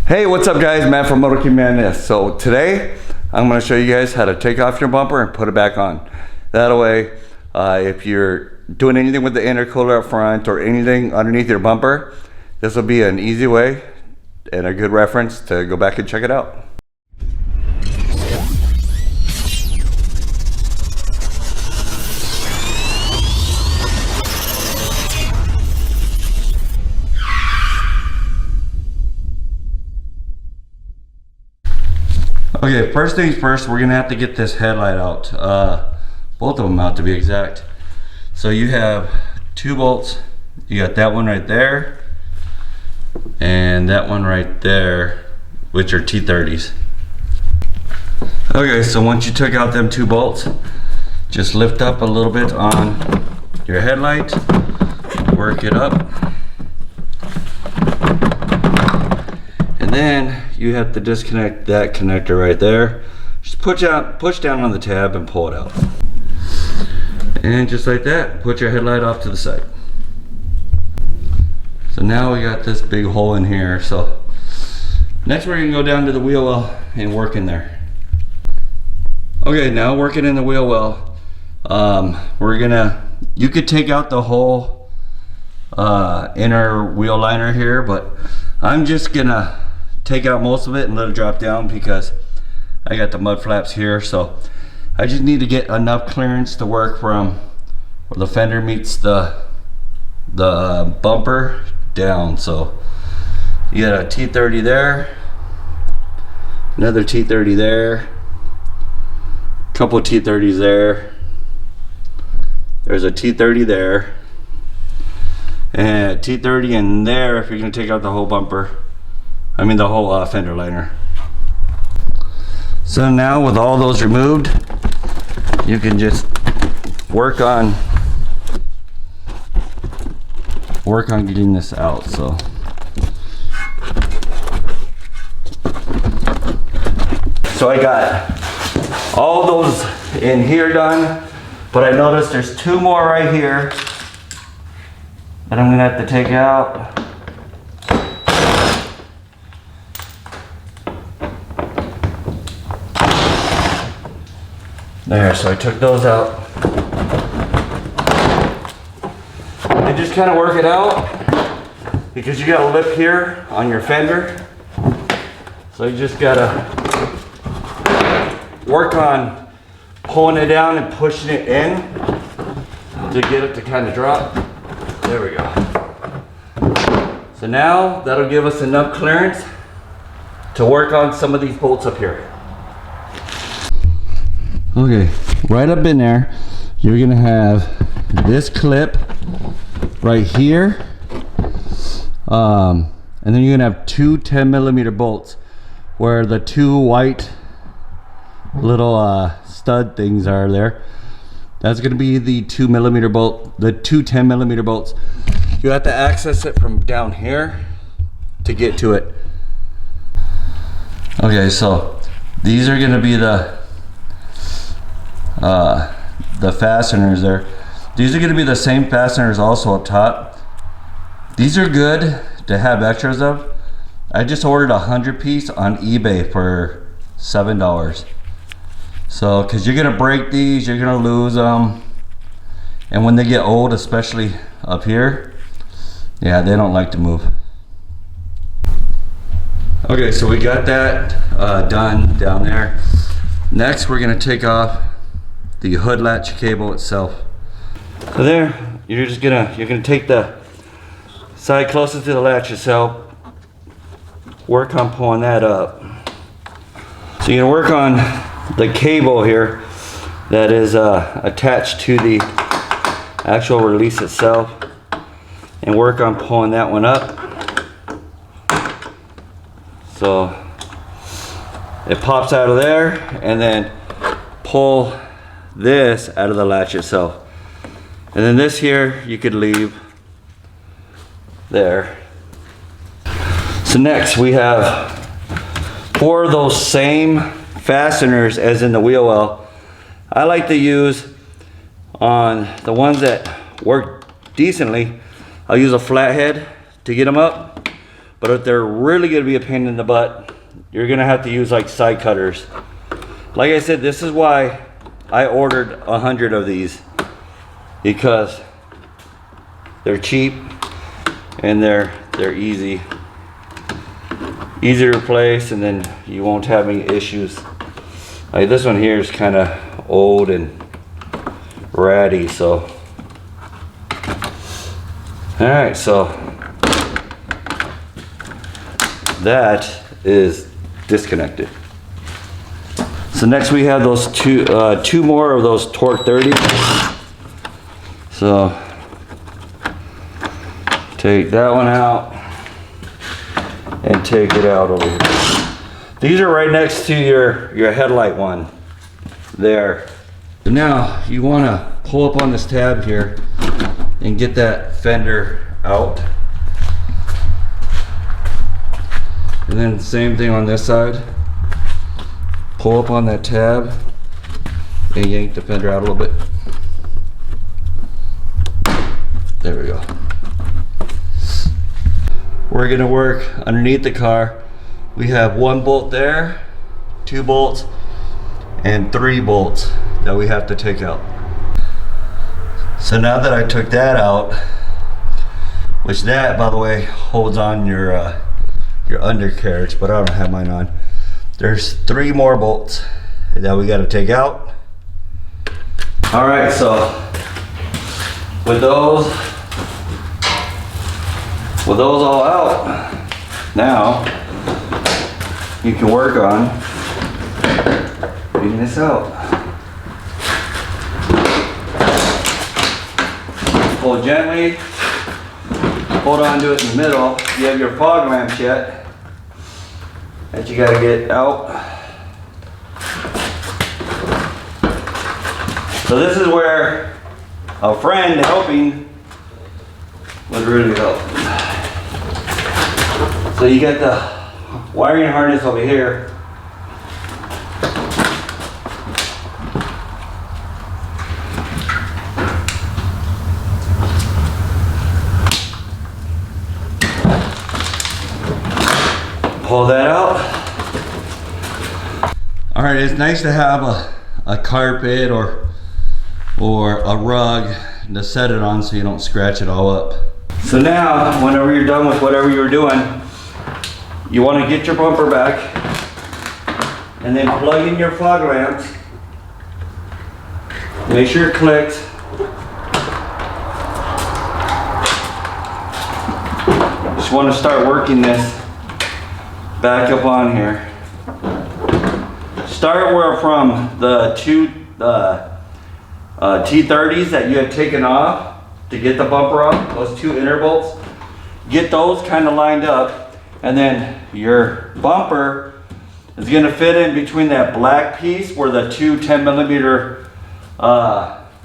Hey, what's up guys? Matt from Motor King Man this. So today I'm going to show you guys how to take off your bumper and put it back on. That way, if you're doing anything with the intercooler up front or anything underneath your bumper, this will be an easy way and a good reference to go back and check it out. Okay, first things first, we're gonna have to get this headlight out. Both of them out to be exact. So you have two bolts. You got that one right there and that one right there, which are T30s. Okay, so once you took out them two bolts, just lift up a little bit on your headlight, work it up, and then you have to disconnect that connector right there. Just push down on the tab and pull it out. And just like that, put your headlight off to the side. So now we got this big hole in here. So next we're gonna go down to the wheel well and work in there. Okay, now working in the wheel well, you could take out the whole inner wheel liner here, but I'm just gonna take out most of it and let it drop down because I got the mud flaps here. So I just need to get enough clearance to work from where the fender meets the bumper down. So you got a T30 there, another T30 there, couple T30s there, there's a T30 there, and a T30 in there if you're going to take out the whole bumper. I mean the whole fender liner. So now with all those removed, you can just work on getting this out. So I got all those in here done, but I noticed there's two more right here that I'm gonna have to take out. There, so I took those out. And just kind of work it out because you got a lip here on your fender. So you just gotta work on pulling it down and pushing it in to get it to kind of drop. There we go. So now that'll give us enough clearance to work on some of these bolts up here. Okay, right up in there, you're gonna have this clip right here, and then you're gonna have two 10mm bolts where the two white little stud things are there. That's gonna be the 2mm bolt, the two 10mm bolts. You have to access it from down here to get to it. Okay, so these are gonna be the fasteners there. These are going to be the same fasteners also up top. These are good to have extras of. I just ordered 100 piece on eBay for $7. So because you're going to break these, you're going to lose them, and when they get old, especially up here, yeah, they don't like to move. Okay, so we got that done down there. Next we're going to take off the hood latch cable itself. So there, you're gonna take the side closest to the latch itself, work on pulling that up. So you're gonna work on the cable here that is attached to the actual release itself, and work on pulling that one up. So it pops out of there, and then pull this out of the latch itself. And then this here you could leave there. So next we have 4 of those same fasteners as in the wheel well. I like to use on the ones that work decently. I'll use a flathead to get them up, But if they're really gonna be a pain in the butt, you're gonna have to use like side cutters. Like I said, this is why I ordered 100 of these, because they're cheap and they're easy to replace, and then you won't have any issues. Like this one here is kind of old and ratty, so. All right, so that is disconnected. So next we have those two more of those torque 30s. So take that one out and take it out over here. These are right next to your headlight one there. So now you want to pull up on this tab here and get that fender out. And then same thing on this side. Pull up on that tab and yank the fender out a little bit. There we go. We're gonna work underneath the car. We have 1 bolt there, 2 bolts, and 3 bolts that we have to take out. So now that I took that out, which that, by the way, holds on your undercarriage, but I don't have mine on. There's 3 more bolts that we got to take out. All right, so with those all out, now you can work on getting this out. Pull gently, hold on to it in the middle. You have your fog lamps yet that you got to get out. So this is where a friend helping would really help. So you got the wiring harness over here. Pull that out. All right, it's nice to have a carpet or a rug to set it on so you don't scratch it all up. So now, whenever you're done with whatever you're doing, you want to get your bumper back and then plug in your fog lamps. Make sure it clicks. Just want to start working this back up on here. Start where from the two T30s that you had taken off to get the bumper off, those 2 inner bolts. Get those kind of lined up, and then your bumper is going to fit in between that black piece where the 2 10mm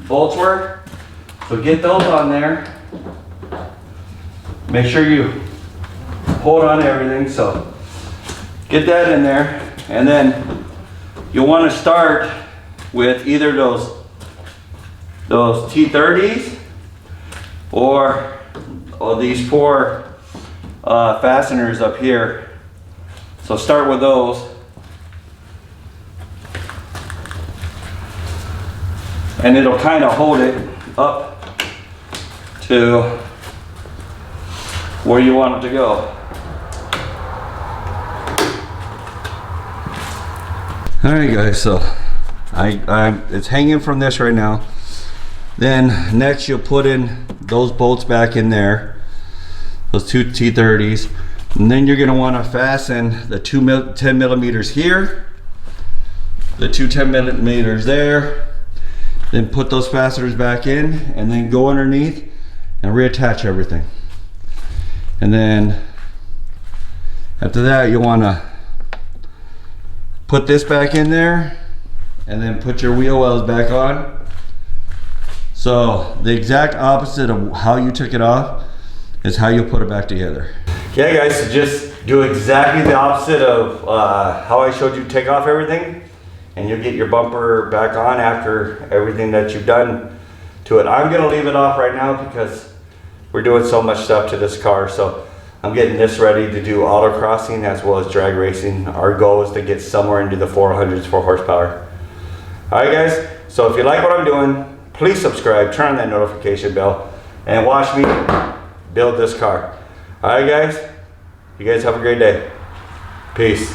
bolts were. So get those on there. Make sure you hold on to everything. So get that in there, and then you'll want to start with either those T30s or these 4 fasteners up here. So start with those. And it'll kind of hold it up to where you want it to go. All right, guys, so it's hanging from this right now. Then next you'll put in those bolts back in there, those 2 T30s, and then you're going to want to fasten the 10 millimeters here, the 2 10 millimeters there, then put those fasteners back in, and then go underneath and reattach everything. And then after that you want to put this back in there and then put your wheel wells back on. So the exact opposite of how you took it off is how you put it back together. Yeah, guys, so just do exactly the opposite of how I showed you take off everything, and you'll get your bumper back on after everything that you've done to it. I'm gonna leave it off right now because we're doing so much stuff to this car. So I'm getting this ready to do autocrossing as well as drag racing. Our goal is to get somewhere into the 400s for horsepower. Alright guys, so if you like what I'm doing, please subscribe, turn on that notification bell, and watch me build this car. Alright guys, you guys have a great day. Peace.